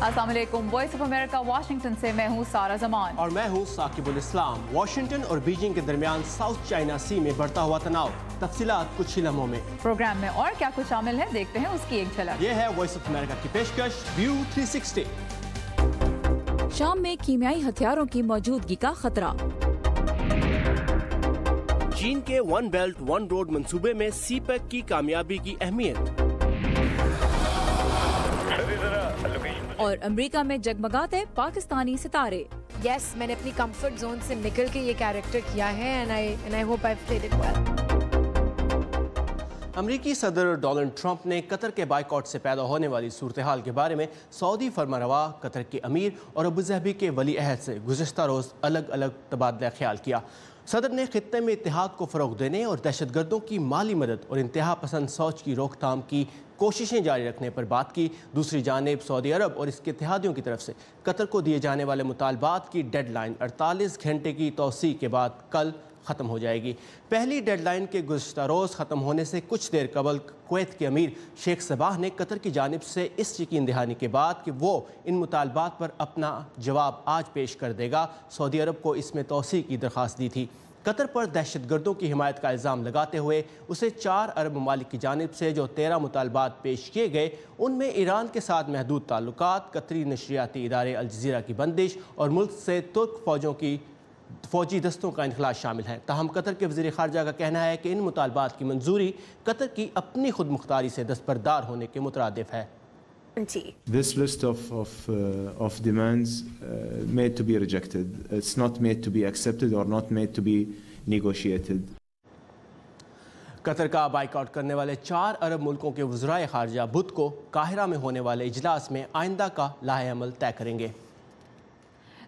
अस्सलाम वालेकुम। Voice of America Washington से मैं हूँ सारा जमान और मैं हूँ साकिबुल इस्लाम। वाशिंगटन और बीजिंग के दरमियान साउथ चाइना सी में बढ़ता हुआ तनाव, तफसीलात कुछ ही लम्हों में। प्रोग्राम में और क्या कुछ शामिल है, देखते हैं उसकी एक झलक। ये है वॉइस ऑफ अमेरिका की पेशकश व्यू 360। शाम में कीमियाई हथियारों की मौजूदगी का खतरा। चीन के वन बेल्ट वन रोड मंसूबे में सीपेक की कामयाबी की अहमियत। और अमेरिका में जगमगाते पाकिस्तानी सितारे। यस, मैंने अपनी कंफर्ट जोन से निकल के ये कैरेक्टर किया है and I hope I played it well. अमरीकी सदर डोनाल्ड ट्रंप ने कतर के बाइकआउट से पैदा होने वाली सूरत हाल के बारे में सऊदी फरमारवा, कतर के अमीर और अबूजहबी के वली अहद से गुज़िश्ता रोज़ अलग अलग तबादला ख्याल किया। सदर ने खित्ते में इत्तेहाद को फ़रोग़ देने और दहशतगर्दों की माली मदद और इंतहा पसंद सोच की रोकथाम की कोशिशें जारी रखने पर बात की। दूसरी जानिब सऊदी अरब और इसके इत्तेहादियों की तरफ से कतर को दिए जाने वाले मुतालबात की डेडलाइन 48 घंटे की तौसी के बाद कल ख़त्म हो जाएगी। पहली डेडलाइन के गुज़श्ता रोज़ ख़त्म होने से कुछ देर कबल कुवैत के अमीर शेख सबाह ने कतर की जानिब से इस यकीन दहानी के बाद कि वो इन मुतालबात पर अपना जवाब आज पेश कर देगा, सऊदी अरब को इसमें तौसी की दरख्वास्त दी थी। कतर पर दहशतगर्दों की हिमायत का इल्ज़ाम लगाते हुए उसे 4 अरब ममालिक की जानिब से जो 13 मुतालबात पेश किए गए, उनमें ईरान के साथ महदूद ताल्लुकात, कतरी नशरियाती इदारे अल जज़ीरा की बंदिश और मुल्क से तुर्क फ़ौजी दस्तों का इनखला शामिल है। ताहम कतर के वज़ीर ख़ारजा का कहना है कि इन मुतालबात की मंजूरी कतर की अपनी खुद मुख्तारी से दस्तबरदार होने के मुतरादिफ है। This list of demands made to be rejected. It's not made to be accepted or not made to be negotiated. Qatar का बाइकआउट करने वाले 4 अरब मुल्कों के वज़राए ख़ारजा बुध को काहिरा में होने वाले इजलास में आइंदा का लाहे अमल तय करेंगे।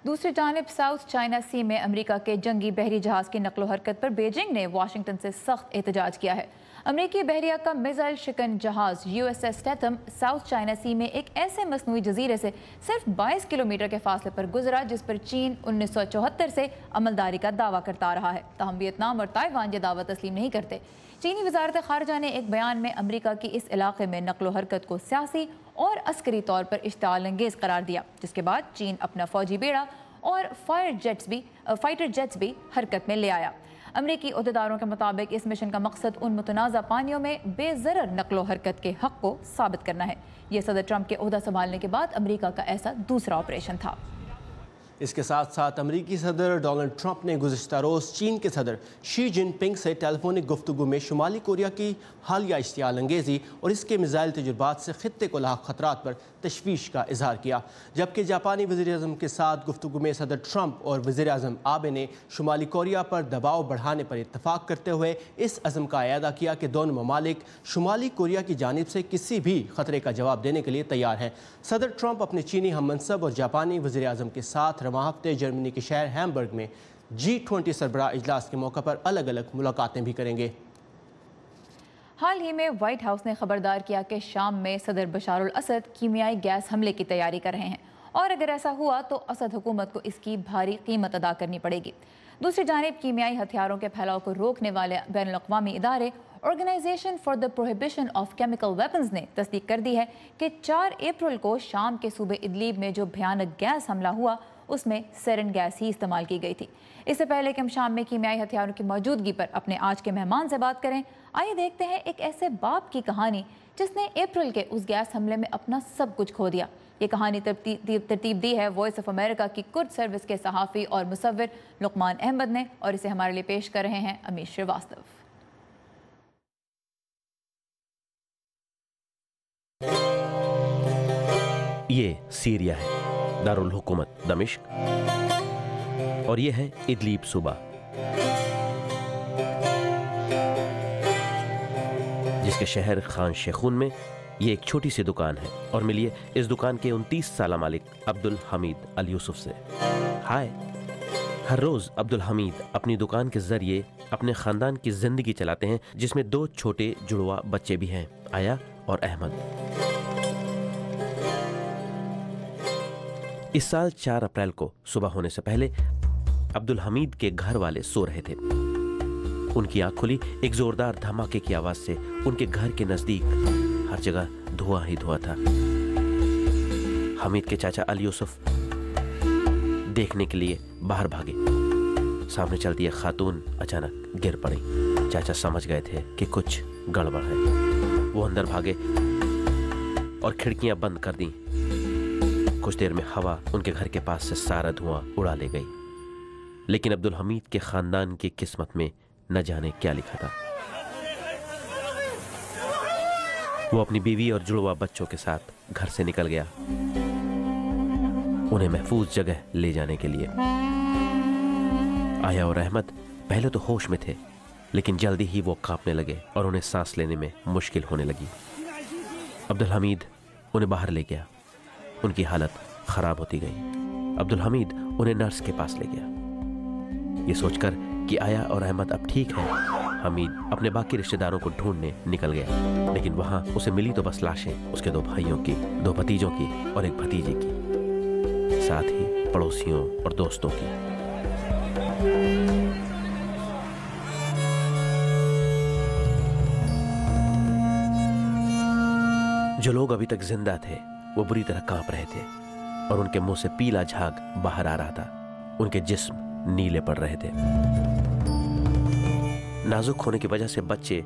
दूसरी जानिब साउथ चाइना सी में अमेरिका के जंगी बहरी जहाज की नकलो हरकत पर बीजिंग ने वाशिंगटन से सख्त एहतजाज किया है। अमेरिकी बहरिया का मिसाइल शिकन जहाज USS स्टैथम साउथ चाइना सी में एक ऐसे मसनूई जजीरे से सिर्फ 22 किलोमीटर के फासले पर गुजरा जिस पर चीन 1974 से अमलदारी का दावा करता रहा है। ताहम वियतनाम और ताइवान ये दावा तस्लीम नहीं करते। चीनी वजारत खारजा ने एक बयान में अमेरिका की इस इलाके में नकलो हरकत को सियासी और अस्करी तौर पर इश्ताल अंगेज करार दिया, जिसके बाद चीन अपना फौजी बेड़ा और फाइटर जेट्स भी हरकत में ले आया। अमरीकी अहदेदारों के मुताबिक इस मिशन का मकसद उन मुतनाज़ा पानियों में बेज़रर नकलो हरकत के हक़ को साबित करना है। यह सदर ट्रंप के ओहदा संभालने के बाद अमरीका का ऐसा दूसरा ऑपरेशन था। इसके साथ साथ अमरीकी सदर डोनाल्ड ट्रंप ने गुज़श्ता रोज़ चीन के सदर शी जिनपिंग से टेलीफोनिक गुफ्तगू में शुमाली कोरिया की हालिया इश्तियाल अंगेज़ी और इसके मिसाइल तजुर्बात से खित्ते को लाक खतरात पर तशवीश का इजहार किया। जबकि जापानी वज़ीर-ए-आज़म के साथ गुफ्तगू में सदर ट्रंप और वज़ीर-ए-आज़म आबे ने शुमाली कोरिया पर दबाव बढ़ाने पर इत्तफाक करते हुए इस अज़म का अयादा किया कि दोनों ममालिक शुमाली कोरिया की जानिब से किसी भी खतरे का जवाब देने के लिए तैयार हैं। सदर ट्रंप अपने चीनी हम मनसब और जापानी वज़ीर-ए-आज़म के साथ रवां हफ्ते जर्मनी के शहर हैम्बर्ग में G20 सरबराह इजलास के मौके पर अलग अलग मुलाकातें भी करेंगे। हाल ही में व्हाइट हाउस ने खबरदार किया कि शाम में सदर बशार अल असद कीमियाई गैस हमले की तैयारी कर रहे हैं और अगर ऐसा हुआ तो असद हुकूमत को इसकी भारी कीमत अदा करनी पड़ेगी। दूसरी जानिब कीमियाई हथियारों के फैलाव को रोकने वाले बैनुल-अक़वामी इदारे organisation for the prohibition of chemical weapons ने तस्दीक कर दी है कि 4 अप्रैल को शाम के सूबे इदलीब में जो भयानक गैस हमला हुआ उसमें सेरिन गैस ही इस्तेमाल की गई थी। इससे पहले कि हम शाम में कीमियाई हथियारों की मौजूदगी पर अपने आज के मेहमान से बात करें, आइए देखते हैं एक ऐसे बाप की कहानी जिसने अप्रैल के उस गैस हमले में अपना सब कुछ खो दिया। ये कहानी तरतीब दी है वॉइस ऑफ अमेरिका की कुर्द सर्विस के सहाफ़ी और मुसव्विर लुकमान अहमद ने और इसे हमारे लिए पेश कर रहे हैं अमीर श्रीवास्तव। ये सीरिया है, दारुल हुकूमत दमिश्क, और ये है इदलीब सूबा, जिसके शहर खान शेखून में ये एक छोटी सी दुकान है। और मिलिए इस दुकान के 29 साला मालिक अब्दुल हमीद अल यूसुफ से। हाय। हर रोज अब्दुल हमीद अपनी दुकान के जरिए अपने खानदान की जिंदगी चलाते हैं, जिसमें 2 छोटे जुड़वा बच्चे भी हैं, आया और अहमद। इस साल 4 अप्रैल को सुबह होने से पहले अब्दुल हमीद के घर वाले सो रहे थे। उनकी आंख खुली, एक जोरदार धमाके की आवाज से उनके घर के नजदीक हर जगह धुआं ही धुआं था। हमीद के चाचा अली यूसुफ देखने के लिए बाहर भागे। सामने चलती एक खातून अचानक गिर पड़ी। चाचा समझ गए थे कि कुछ गड़बड़ है। वो अंदर भागे और खिड़कियां बंद कर दी। कुछ देर में हवा उनके घर के पास से सारा धुआं उड़ा ले गई। लेकिन अब्दुल हमीद के खानदान की किस्मत में न जाने क्या लिखा था। वो अपनी बीवी और जुड़वा बच्चों के साथ घर से निकल गया, उन्हें महफूज जगह ले जाने के लिए। आया और अहमद पहले तो होश में थे, लेकिन जल्दी ही वो कांपने लगे और उन्हें सांस लेने में मुश्किल होने लगी। अब्दुल हमीद उन्हें बाहर ले गया। उनकी हालत खराब होती गई। अब्दुल हमीद उन्हें नर्स के पास ले गया। ये सोचकर कि आया और अहमद अब ठीक है, हमीद अपने बाकी रिश्तेदारों को ढूंढने निकल गया। लेकिन वहां उसे मिली तो बस लाशें उसके 2 भाइयों की, 2 भतीजों की और एक भतीजे की, साथ ही पड़ोसियों और दोस्तों की। जो लोग अभी तक जिंदा थे वो बुरी तरह कांप रहे थे और उनके मुंह से पीला झाग बाहर आ रहा था। उनके जिस्म नीले पड़ रहे थे। नाजुक होने की वजह से बच्चे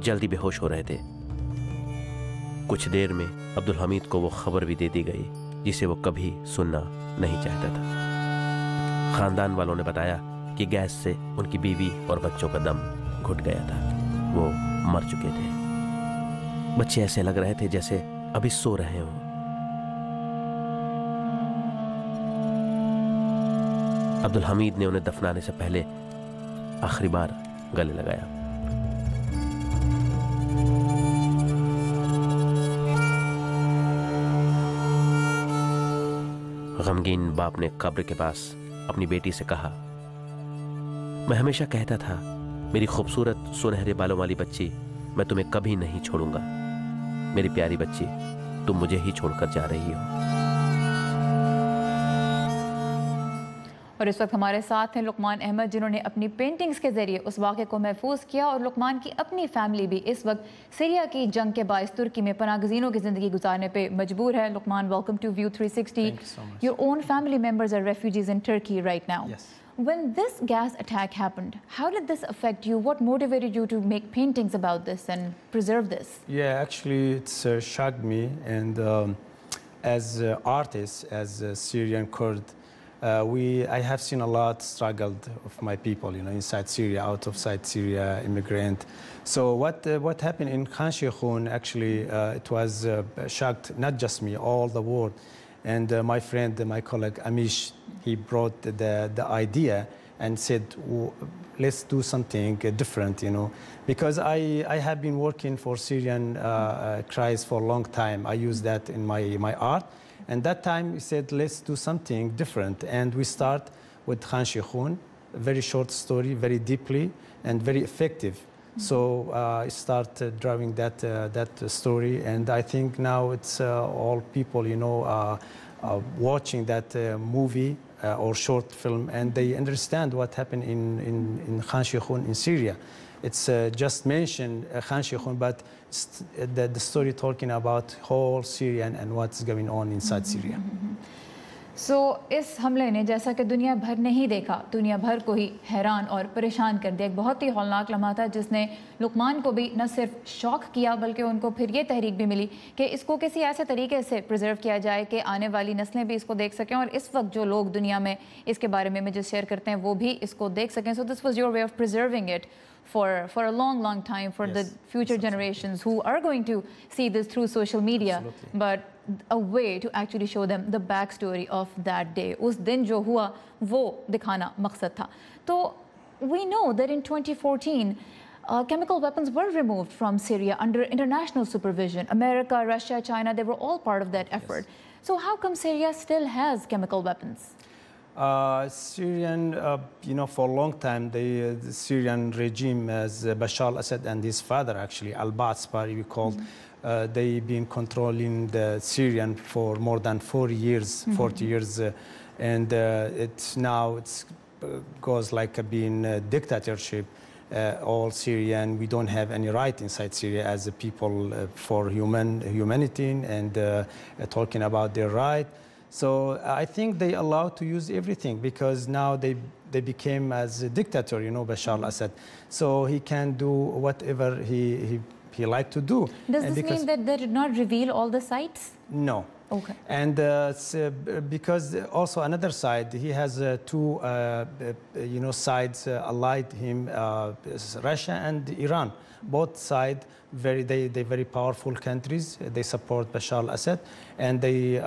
जल्दी बेहोश हो रहे थे। कुछ देर में अब्दुल हमीद को वो खबर भी दे दी गई जिसे वो कभी सुनना नहीं चाहता था। खानदान वालों ने बताया कि गैस से उनकी बीवी और बच्चों का दम घुट गया था। वो मर चुके थे। बच्चे ऐसे लग रहे थे जैसे अभी सो रहे हों। अब्दुल हमीद ने उन्हें दफनाने से पहले आखिरी बार गले लगाया। गमगीन बाप ने कब्र के पास अपनी बेटी से कहा, मैं हमेशा कहता था मेरी खूबसूरत सुनहरे बालों वाली बच्ची, मैं तुम्हें कभी नहीं छोड़ूंगा। मेरी प्यारी बच्ची, तुम मुझे ही छोड़कर जा रही हो। और इस वक्त हमारे साथ हैं लुकमान अहमद, जिन्होंने अपनी पेंटिंग्स के जरिए उस वाक़े को महफूज किया। और लुकमान की अपनी फैमिली भी इस वक्त सीरिया की जंग के बायस तुर्की में पनागज़ीनों की ज़िंदगी गुजारने पे मजबूर है। Luqman, welcome to view 360। Your own family members are refugees in Turkey right now. Yes. When this gas attack happened, how did this affect you? What motivated you to make paintings about this and preserve this? Yeah, actually, it's shocked me. And as artists, as a Syrian Kurd, I have seen a lot struggled of my people, inside Syria, outside Syria, immigrant. So what happened in Khan Sheikhoun, actually, it was shocked not just me, all the world. And my friend, my colleague Amish, he brought the idea and said, let's do something different, because I have been working for Syrian cries for a long time. I use that in my art. And that time we said, let's do something different. And we start with Khan Sheikhoun, a very short story, very deeply and very effective. So I start drawing that story, and I think now it's all people, watching that movie or short film, and they understand what happened in Khan Sheikhoun in Syria. It's just mentioned Khan Sheikhoun, but the story talking about whole Syria and what's going on inside Syria. So, इस हमले ने जैसा कि दुनिया भर ने ही देखा, दुनिया भर को ही हैरान और परेशान कर दिया। एक बहुत ही हौलनाक लम्हा था जिसने लुकमान को भी न सिर्फ शौक किया बल्कि उनको फिर ये तहरीक भी मिली कि इसको किसी ऐसे तरीके से प्रिजर्व किया जाए कि आने वाली नस्लें भी इसको देख सकें और इस वक्त जो लोग दुनिया में इसके बारे में इमेजेस शेयर करते हैं वो भी इसको देख सकें। So this was your way of preserving it for a long time for the future generations who are going to see this through social media. Absolutely. But a way to actually show them the backstory of that day. उस दिन जो हुआ वो दिखाना मकसद था। तो we know that in 2014 chemical weapons were removed from Syria under international supervision. America, Russia, China, they were all part of that effort. So how come Syria still has chemical weapons? Syrian, for a long time, the Syrian regime, as Bashar al-Assad and his father, actually, al-Ba'ath Party, we called, they've been controlling the Syrian for more than 40 years, and it's goes like being a dictatorship. All Syrian, we don't have any right inside Syria as a people for humanity and talking about their right. So I think they allowed to use everything because now they became as a dictator, Bashar al-Assad. So he can do whatever he liked to do. Does this mean that they did not reveal all the sites? No. Okay. And because also another side, he has two sides allied him, Russia and Iran. Both sides they're very powerful countries. They support Bashar al-Assad, and they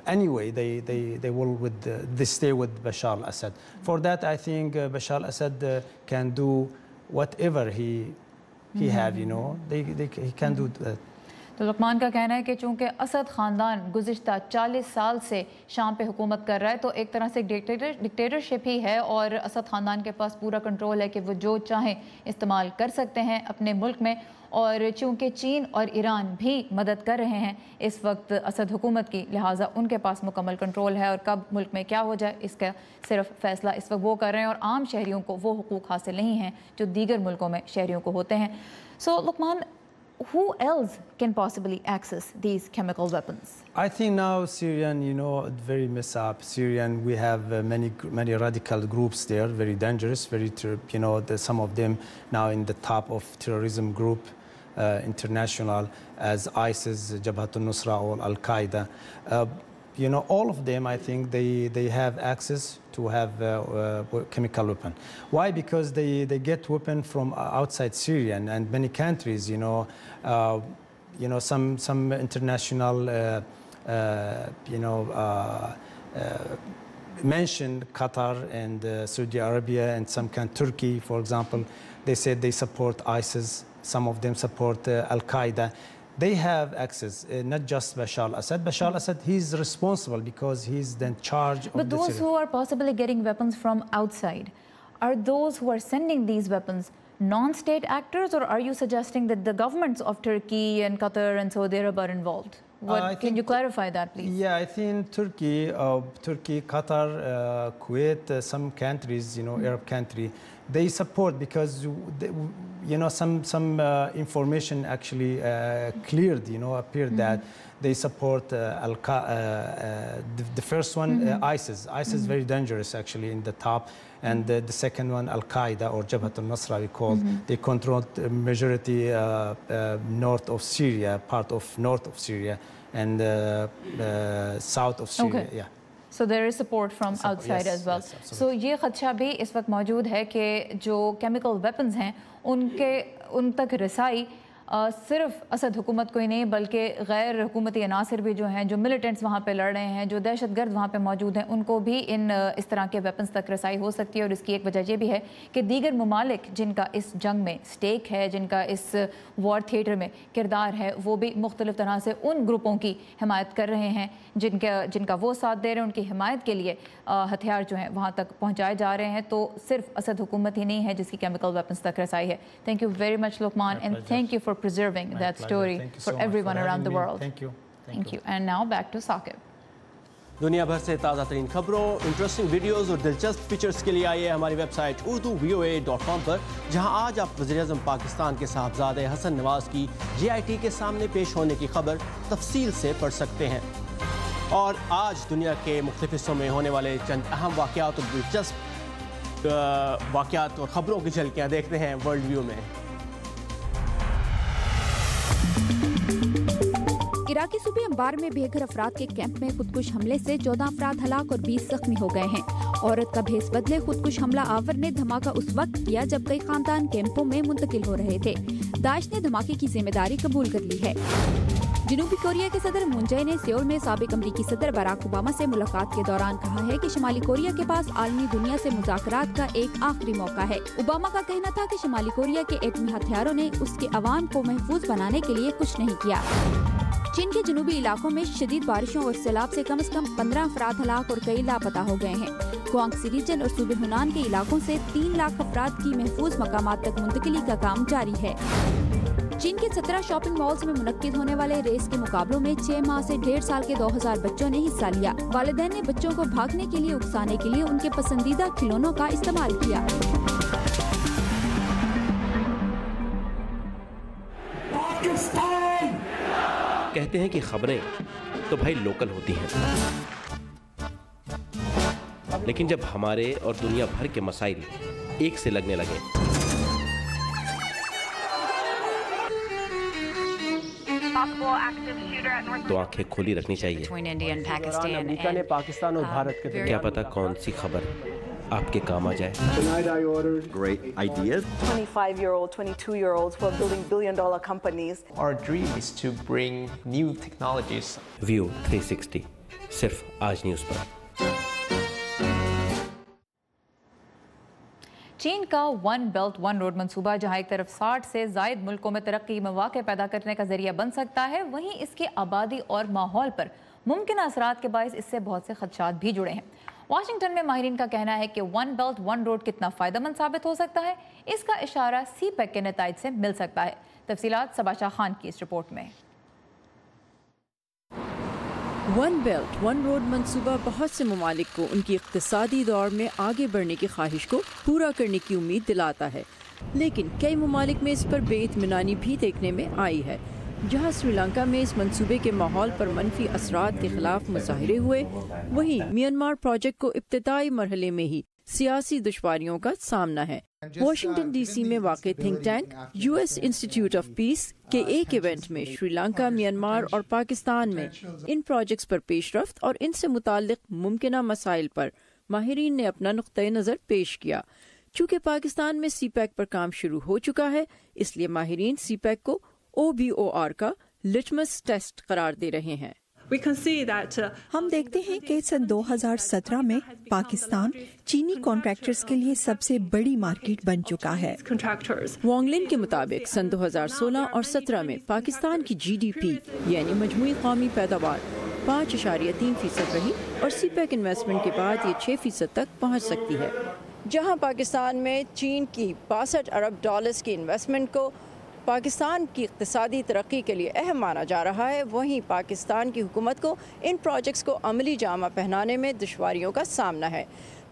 anyway they will they stay with Bashar al-Assad. For that, I think Bashar al-Assad can do whatever he have. He can do that. तो लुकमान का कहना है कि चूँकि असद ख़ानदान गुज़िश्ता 40 साल से शाम पे हुकूमत कर रहा है तो एक तरह से डिक्टेटरशिप ही है और असद ख़ानदान के पास पूरा कंट्रोल है कि वो जो चाहें इस्तेमाल कर सकते हैं अपने मुल्क में। और चूँकि चीन और ईरान भी मदद कर रहे हैं इस वक्त असद हुकूमत की, लिहाजा उनके पास मुकम्मल कंट्रोल है और कब मुल्क में क्या हो जाए इसका सिर्फ फ़ैसला इस वक्त वो कर रहे हैं और आम शहरियों को वो हुकूक हासिल नहीं हैं जो दीगर मुल्कों में शहरियों को होते हैं। सो Lukman, who else can possibly access these chemical weapons? I think now Syrian, very messed up. Syrian, we have many radical groups there, very dangerous, some of them now in the top of terrorism group, international, as ISIS, Jabhat al-Nusra or Al-Qaeda. All of them, I think they have access to have chemical weapon. Why? Because they get weapon from outside Syria and many countries. Some international mentioned Qatar and Saudi Arabia and some Turkey, for example. They said they support ISIS. Some of them support Al-Qaeda. They have access, not just Bashar al-Assad. Bashar al-Assad, he's responsible because he's in charge of But those who are possibly getting weapons from outside, are those who are sending these weapons non-state actors, or are you suggesting that the governments of Turkey and Qatar and Saudi Arabia are involved? Can you clarify that, please? Yeah, I think Turkey, Qatar, Kuwait, some countries, Arab country, they support because some information actually cleared, appeared that they support the first one, ISIS. ISIS is very dangerous actually in the top, and the second one, Al-Qaeda or Jabhat al-Nusra, we call. They control the majority north of Syria, part of north of Syria, and south of Syria. Okay. Yeah. So there is support from outside as well. So ये खदशा भी इस वक्त मौजूद है कि जो chemical weapons हैं उन तक रसाई सिर्फ असद हुकूमत को ही नहीं बल्कि गैर हुकूमती अनासर भी जो हैं, जो मिलिटेंट्स वहाँ पे लड़ रहे हैं, जो दहशतगर्द वहाँ पे मौजूद हैं, उनको भी इस तरह के वेपन्स तक रसाई हो सकती है। और इसकी एक वजह ये भी है कि दीगर ममालिक जिनका इस जंग में स्टेक है, जिनका इस वॉर थिएटर में किरदार है, वो भी मुख्तलिफ तरह से उन ग्रुपों की हिमायत कर रहे हैं जिनका वो साथ दे रहे हैं। उनकी हिमायत के लिए हथियार जो हैं वहाँ तक पहुँचाए जा रहे हैं। तो सिर्फ असद हुकूमत ही नहीं है जिसकी केमिकल वेपन्स तक रसाई है। Thank you very much Luqman, and thank you for preserving that story for everyone around the world. Thank you. Thank you. And now back to Saqib. दुनिया भर से ताज़ा तरीन खबरों, इंटरेस्टिंग वीडियोस और दिलचस्प फीचर्स के लिए आइए हमारी वेबसाइट urduvoa.com पर, जहां आज आप वज़ीर-ए-आज़म पाकिस्तान के साहबजादे हसन नवाज की JIT के सामने पेश होने की खबर तफसील से पढ़ सकते हैं। और आज दुनिया के मुख्तलिफ हिस्सों में होने वाले चंद अहम वाक़यात और दिलचस्प वाक़यात और ख़बरों की झलकियाँ देखते हैं वर्ल्ड व्यू में। इराकी सूबे अंबार में बेघर अफराद के कैंप में खुदकुश हमले से 14 अफराद हलाक और 20 जख्मी हो गए हैं। औरत का भेस बदले खुदकुश हमला आवर ने धमाका उस वक्त किया जब कई खानदान कैंपों में मुंतकिल हो रहे थे। दाइश ने धमाके की जिम्मेदारी कबूल कर ली है। जनूबी कोरिया के सदर मून जे ने सियोल में साबिक अमरीकी सदर बराक ओबामा से मुलाकात के दौरान कहा है कि शुमाली कोरिया के पास आलमी दुनिया से मुज़ाकरात का एक आखिरी मौका है। ओबामा का कहना था कि शुमाली कोरिया के एटमी हथियारों ने उसके अवाम को महफूज बनाने के लिए कुछ नहीं किया। चीन के जनूबी इलाकों में शदीद बारिशों और सैलाब से कम 15 अफराद हलाक और कई लापता हो गए हैं। गुआंगसी रीजन और सूबे हुनान के इलाकों से 3 लाख अफराद की महफूज मकामात तक मुंतकिली का काम जारी है। चीन के 17 शॉपिंग मॉल्स में मुनक्किद होने वाले रेस के मुकाबलों में 6 माह से 1.5 साल के 2000 बच्चों ने हिस्सा लिया। वालिदैन ने बच्चों को भागने के लिए उकसाने के लिए उनके पसंदीदा खिलौनों का इस्तेमाल किया। कहते हैं कि खबरें तो भाई लोकल होती हैं, लेकिन जब हमारे और दुनिया भर के मसाइल एक से लगने लगे तो आंखें खुली रखनी चाहिए। अमेरिका ने पाकिस्तान और भारत के क्या पता कौन सी खबर आपके काम आ जाए। Great ideas. 25-year-old, 22-year-olds who are building billion-dollar companies. Our dream is to bring new technologies. View 360 सिर्फ आज न्यूज़ पर। चीन का वन बेल्ट वन रोड मंसूबा जहां एक तरफ 60 से ज़ायद मुल्कों में तरक्की मौके पैदा करने का जरिया बन सकता है, वहीं इसकी आबादी और माहौल पर मुमकिन असरात के बायस इससे बहुत से खदशात भी जुड़े हैं। वाशिंगटन में माहिरीन का कहना है कि वन बेल्ट वन रोड कितना फ़ायदेमंद साबित हो सकता है, इसका इशारा सीपेक के नताइज से मिल सकता है। तफसीलात सबाशा खान की इस रिपोर्ट में। वन बेल्ट वन रोड मंसूबा बहुत से ममालिक को उनकी इक़्तिसादी दौर में आगे बढ़ने की ख्वाहिश को पूरा करने की उम्मीद दिलाता है, लेकिन कई ममालिक में इस पर बेइत्मीनानी भी देखने में आई है। जहां श्रीलंका में इस मंसूबे के माहौल पर मनफी असरात के खिलाफ मुजाहिरे हुए, वहीं म्यांमार प्रोजेक्ट को इब्तिदाई मरहले में ही सियासी दुश्वारियों का सामना है। वाशिंगटन डीसी में वाक़ think tank US institute of peace के एक इवेंट में श्रीलंका, म्यांमार और पाकिस्तान में इन प्रोजेक्ट्स पर पेशरफ्त और इनसे मुताल्लिक मुमकिना मसाइल पर माहिरीन ने अपना नुक्ता नज़र पेश किया। चूँकि पाकिस्तान में सीपैक पर काम शुरू हो चुका है, इसलिए माहिरीन सीपैक को OBOR का लिटमस टेस्ट करार दे रहे हैं। हम देखते हैं कि सन 2017 में पाकिस्तान चीनी कॉन्ट्रैक्टर्स के लिए सबसे बड़ी मार्केट बन चुका है। वोंगलिन के मुताबिक सन 2016 और 17 में पाकिस्तान की GDP यानी मजमूई कौमी पैदावार 5.3% रही और सीपैक इन्वेस्टमेंट के बाद ये 6% तक पहुँच सकती है। जहाँ पाकिस्तान में चीन की 62 अरब डॉलर्स की इन्वेस्टमेंट को पाकिस्तान की इक़्तिसादी तरक्की के लिए अहम माना जा रहा है, वहीं पाकिस्तान की हुकूमत को इन प्रोजेक्ट्स को अमली जामा पहनाने में दुश्वारियों का सामना है।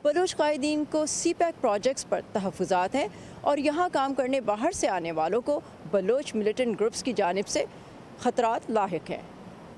बलोच कायदीन को सीपैक प्रोजेक्ट्स पर तहफ़्फ़ुज़ात हैं और यहाँ काम करने बाहर से आने वालों को बलोच मिलिटेंट ग्रुप्स की जानिब से ख़तरात लाहिक हैं।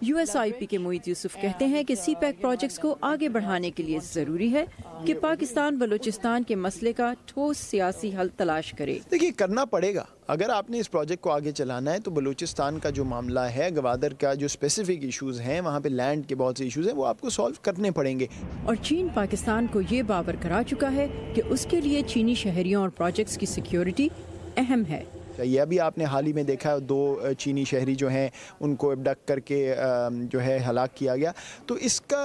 USIP के मोईद यूसुफ कहते हैं कि सीपैक प्रोजेक्ट्स को आगे बढ़ाने के लिए ज़रूरी है कि पाकिस्तान बलूचिस्तान के मसले का ठोस सियासी हल तलाश करे। देखिए, करना पड़ेगा। अगर आपने इस प्रोजेक्ट को आगे चलाना है तो बलूचिस्तान का जो मामला है, गवादर का जो स्पेसिफिक इश्यूज़ हैं, वहाँ पे लैंड के बहुत से इश्यूज़ हैं, वो आपको सॉल्व करने पड़ेंगे। और चीन पाकिस्तान को ये बावर करा चुका है कि उसके लिए चीनी शहरियों और प्रोजेक्ट्स की सिक्योरिटी अहम है। ये अभी आपने हाल ही में देखा है, 2 चीनी शहरी जो हैं उनको एबडक्ट करके जो है हलाक किया गया। तो इसका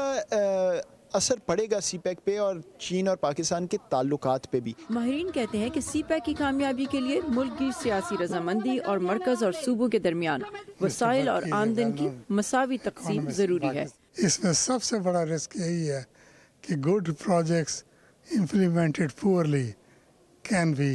असर पड़ेगा सीपैक पे और चीन और पाकिस्तान के ताल्लुकात पे भी। माहिरीन कहते हैं कि सीपैक की कामयाबी के लिए मुल्क की सियासी रजामंदी और मरकज़ और सूबों के दरमियान वसाइल और आमदन की मसावी तकसीम ज़रूरी है। इसमें सबसे बड़ा रिस्क यही है कि good projects implemented poorly can be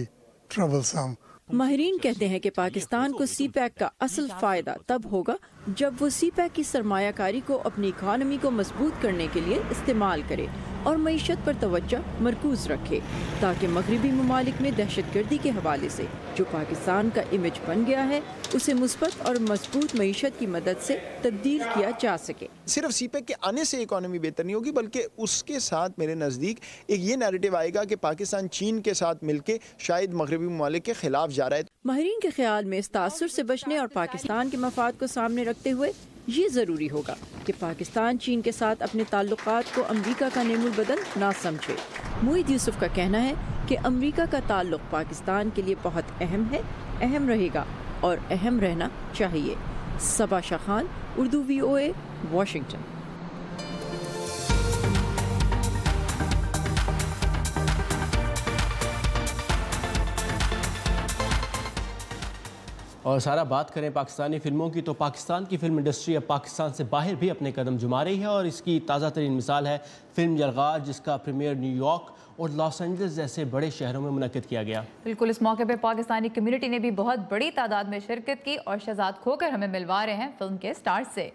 troublesome. माहिरीन कहते हैं कि पाकिस्तान को सीपैक का असल फ़ायदा तब होगा जब वो सीपैक की सरमायाकारी को अपनी इकानमी को मजबूत करने के लिए इस्तेमाल करे और मईशत पर तवज्जो मरकूज रखे, ताकि मगरबी ममालिक में दहशतगर्दी के हवाले से जो पाकिस्तान का इमेज बन गया है उसे मुस्बत और मजबूत मईशत की मदद से तब्दील किया जा सके। सिर्फ सीपैक के आने से इकोनॉमी बेहतर नहीं होगी, बल्कि उसके साथ मेरे नज़दीक एक ये नैरेटिव आएगा कि पाकिस्तान चीन के साथ मिलके शायद मगरबी ममालिक के खिलाफ जा रहा है। माहिरीन के ख्याल में इस तासुर से बचने और पाकिस्तान के मफाद को सामने रखते हुए ये ज़रूरी होगा कि पाकिस्तान चीन के साथ अपने ताल्लुकात को अमरीका का नेमुल बदल ना समझे। मोईद यूसुफ का कहना है कि अमरीका का ताल्लुक पाकिस्तान के लिए बहुत अहम है, अहम रहेगा और अहम रहना चाहिए। सबाशा खान, उर्दू VOA, वाशिंगटन। और सारा बात करें पाकिस्तानी फिल्मों की, तो पाकिस्तान की फिल्म इंडस्ट्री अब पाकिस्तान से बाहर भी अपने कदम जुमा रही है और इसकी ताज़ा तरीन मिसाल है फिल्म यलगार, जिसका प्रीमियर न्यूयॉर्क और लॉस एंजल्स जैसे बड़े शहरों में मुनक्किद किया गया। बिल्कुल, इस मौके पर पाकिस्तानी कम्युनिटी ने भी बहुत बड़ी तादाद में शिरकत की और शहजाद खोकर हमें मिलवा रहे हैं फिल्म के स्टार्स से।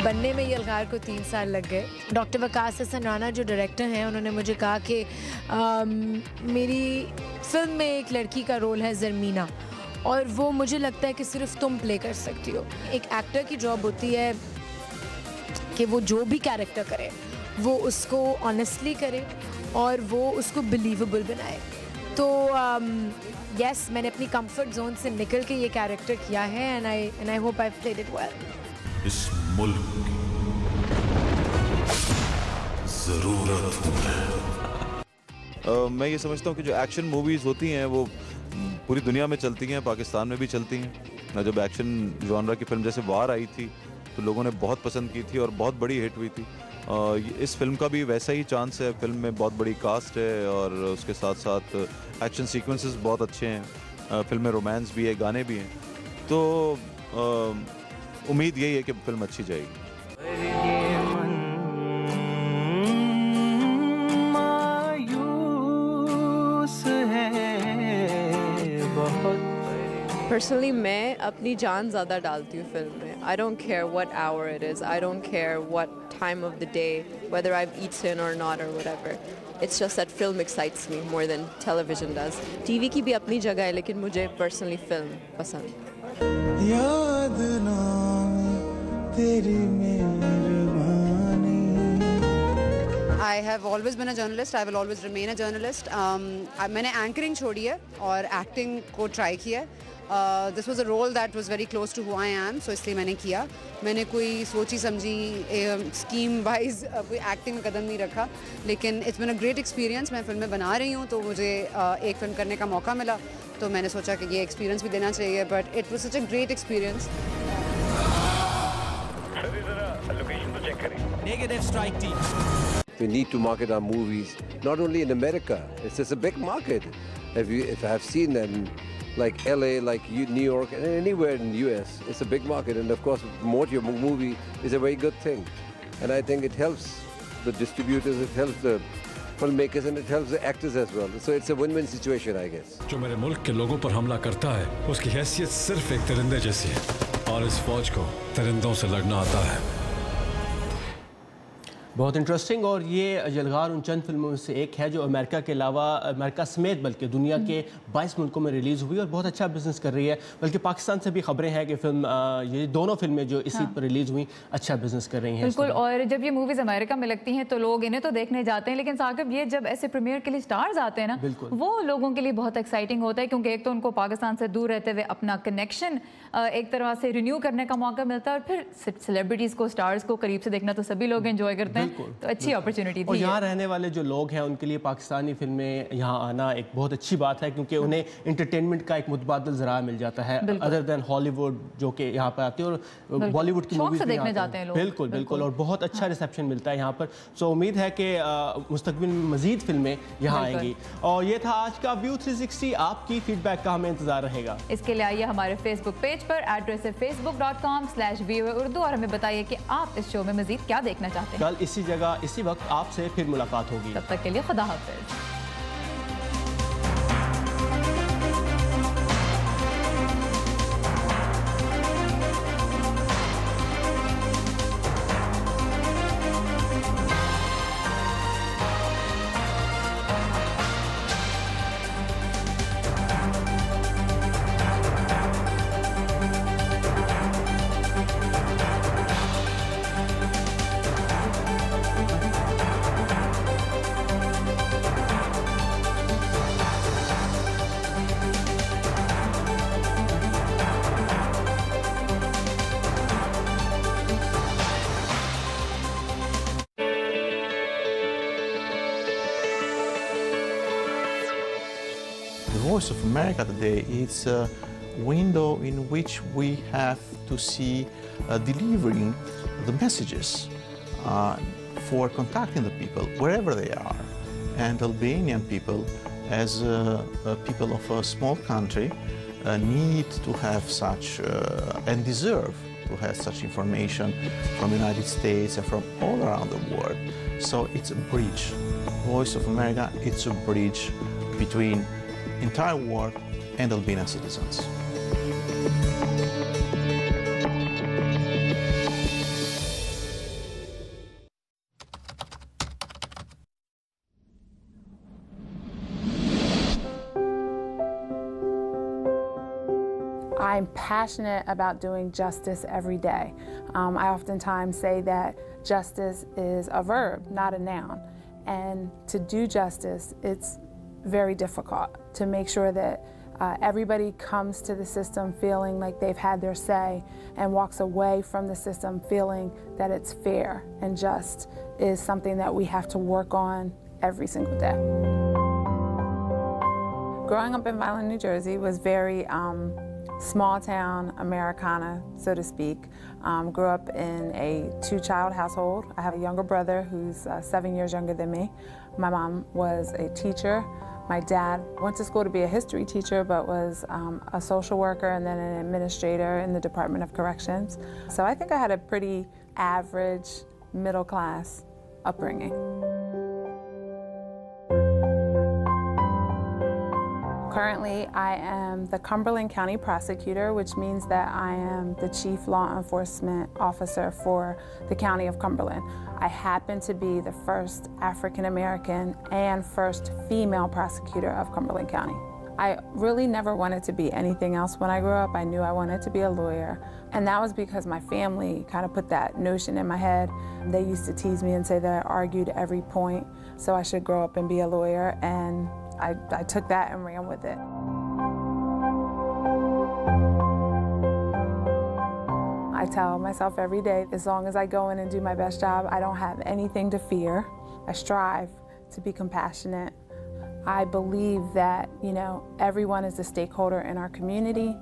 बनने में यलगार को 3 साल लग गए। डॉक्टर वकास हसन राना जो डायरेक्टर हैं, उन्होंने मुझे कहा कि मेरी फिल्म में एक लड़की का रोल है ज़रमीना, और वो मुझे लगता है कि सिर्फ तुम प्ले कर सकती हो। एक एक्टर की जॉब होती है कि वो जो भी कैरेक्टर करे वो उसको ऑनेस्टली करे और वो उसको बिलीवेबल बनाए। तो यस, मैंने अपनी कंफर्ट जोन से निकल के ये कैरेक्टर किया है and I hope I played it well. इस मुल्क की ज़रूरत है। मैं ये समझता हूँ कि जो एक्शन मूवीज़ होती हैं वो पूरी दुनिया में चलती हैं, पाकिस्तान में भी चलती हैं। जब एक्शन जॉनरा की फिल्म जैसे वार आई थी तो लोगों ने बहुत पसंद की थी और बहुत बड़ी हिट हुई थी। इस फिल्म का भी वैसा ही चांस है। फिल्म में बहुत बड़ी कास्ट है और उसके साथ साथ एक्शन सीक्वेंसेस बहुत अच्छे हैं। फिल्म में रोमांस भी है, गाने भी हैं। तो उम्मीद यही है कि फिल्म अच्छी जाएगी। पर्सनली मैं अपनी जान ज़्यादा डालती हूँ फिल्म में। I don't care what hour it is, I don't care what time of the day, whether I have eaten or not or whatever. It's just that film excites me more than television does. TV की भी अपनी जगह है, लेकिन मुझे personally film पसंद। याद ना तेरी मेहरबानी। I have always been a journalist. I will always remain a journalist. मैंने एंकरिंग छोड़ी है और एक्टिंग को ट्राई किया है। This was a role that was very close to who I am, so इसलिए मैंने किया। मैंने कोई सोची समझी स्कीम वाइज कोई एक्टिंग में कदम नहीं रखा, लेकिन it's been a great experience. मैं फिल्में बना रही हूँ तो मुझे एक फिल्म करने का मौका मिला, तो मैंने सोचा कि ये एक्सपीरियंस भी देना चाहिए। But it was such a great experience. Negative strike team. We need to market our movies not only in America. It's just a big market. If I have seen them, like LA, like New York, and anywhere in the US, it's a big market. And of course, promote your movie is a very good thing. And I think it helps the distributors, it helps the filmmakers, and it helps the actors as well. So it's a win-win situation, I guess. जो मेरे मुल्क के लोगों पर हमला करता है, उसकी हैसियत सिर्फ एक तिरंदे जैसी है, और इस फौज को तिरंदों से लड़ना आता है। बहुत इंटरेस्टिंग। और ये यलगार उन चंद फिल्मों में से एक है जो अमेरिका के अलावा, अमेरिका समेत बल्कि दुनिया के 22 मुल्कों में रिलीज़ हुई और बहुत अच्छा बिजनेस कर रही है। बल्कि पाकिस्तान से भी खबरें हैं कि फिल्म ये दोनों फिल्में जो इसी पर रिलीज़ हुई अच्छा बिजनेस कर रही हैं। बिल्कुल। और जब ये मूवीज़ अमेरिका में लगती हैं तो लोग इन्हें तो देखने जाते हैं, लेकिन साकिब ये जब ऐसे प्रीमियर के लिए स्टार्स आते हैं ना, वो लोगों के लिए बहुत एक्साइटिंग होता है, क्योंकि एक तो उनको पाकिस्तान से दूर रहते हुए अपना कनेक्शन एक तरह से रिन्यू करने का मौका मिलता है, और फिर सेलिब्रिटीज़ को, स्टार्स को करीब से देखना तो सभी लोग एंजॉय करते हैं, तो अच्छी अपॉर्चुनिटी थी। और यहाँ रहने वाले जो लोग हैं उनके लिए पाकिस्तानी फिल्में यहाँ आना एक बहुत अच्छी बात है, क्योंकि उन्हें इंटरटेनमेंट का एक मुतबादिल ज़राया मिल जाता है, अदर देन हॉलीवुड जो कि यहाँ पर आती है, और बॉलीवुड की मूवीज़ देखने जाते हैं लोग। बिल्कुल बिल्कुल, और बहुत अच्छा रिसेप्शन मिलता है यहाँ पर। सो उम्मीद है कि मुस्तकबिल में मज़ीद फिल्में यहाँ आएंगी। और ये था आज का व्यू 360। आपकी फीडबैक का हमें इंतजार रहेगा। इसके लिए आइए हमारे फेसबुक पेज पर, एड्रेस है facebook.com/voaurdu, और हमें बताइए कि आप इस शो में मज़ीद क्या देखना चाहते हैं। कल इसी जगह इसी वक्त आपसे फिर मुलाकात होगी। तब तक के लिए खुदा हाफिज। Voice of America today is a window in which we have to see delivering the messages for contacting the people wherever they are. And Albanian people, as people of a small country, need to have such and deserve to have such information from the United States and from all around the world. So it's a bridge. Voice of America, it's a bridge between entire world and Albanian citizens. I'm passionate about doing justice every day. I oftentimes say that justice is a verb, not a noun. And to do justice, it's very difficult to make sure that everybody comes to the system feeling like they've had their say and walks away from the system feeling that it's fair and just is something that we have to work on every single day. Growing up in Vineland, New Jersey was very small town Americana, so to speak. Grew up in a two-child household. I have a younger brother who's 7 years younger than me. My mom was a teacher. My dad went to school to be a history teacher, but was a social worker and then an administrator in the Department of Corrections. So I think I had a pretty average, middle-class upbringing. Currently, I am the Cumberland County Prosecutor, which means that I am the Chief Law Enforcement Officer for the County of Cumberland. I happen to be the first African American and first female prosecutor of Cumberland County. I really never wanted to be anything else when I grew up. I knew I wanted to be a lawyer, and that was because my family kind of put that notion in my head. They used to tease me and say that I argued every point, so I should grow up and be a lawyer, and I took that and ran with it. I tell myself every day, as long as I go in and do my best job, I don't have anything to fear. I strive to be compassionate. I believe that, you know, everyone is a stakeholder in our community,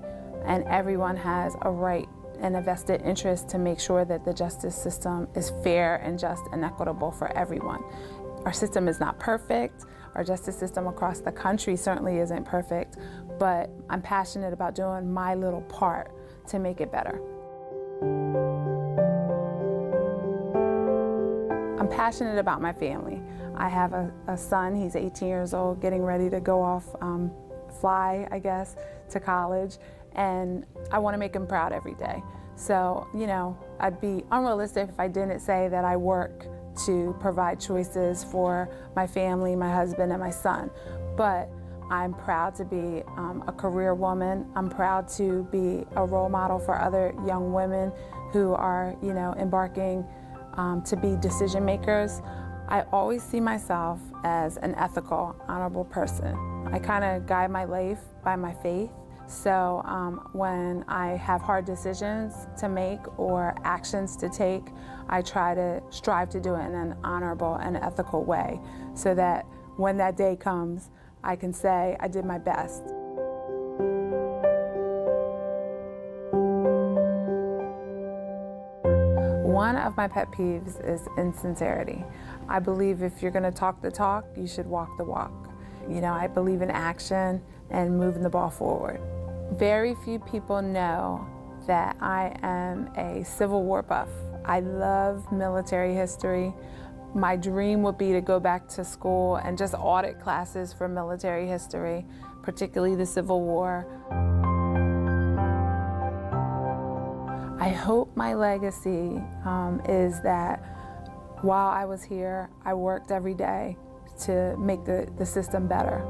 and everyone has a right and a vested interest to make sure that the justice system is fair and just and equitable for everyone. Our system is not perfect. Our justice system across the country certainly isn't perfect, but I'm passionate about doing my little part to make it better. I'm passionate about my family. I have a son, he's 18 years old, getting ready to go off, fly, I guess, to college, and I want to make him proud every day. So, you know, I'd be unrealistic if I didn't say that I work to provide choices for my family, my husband, and my son. But I'm proud to be a career woman. I'm proud to be a role model for other young women who are, you know, embarking to be decision makers. I always see myself as an ethical, honorable person. I kind of guide my life by my faith. So when I have hard decisions to make or actions to take, I try to strive to do it in an honorable and ethical way so that when that day comes, I can say I did my best. One of my pet peeves is insincerity. I believe if you're going to talk the talk, you should walk the walk. You know, I believe in action and moving the ball forward. Very few people know that I am a Civil War buff. I love military history. My dream would be to go back to school and just audit classes for military history, particularly the Civil War. I hope my legacy is that while I was here, I worked every day to make the system better.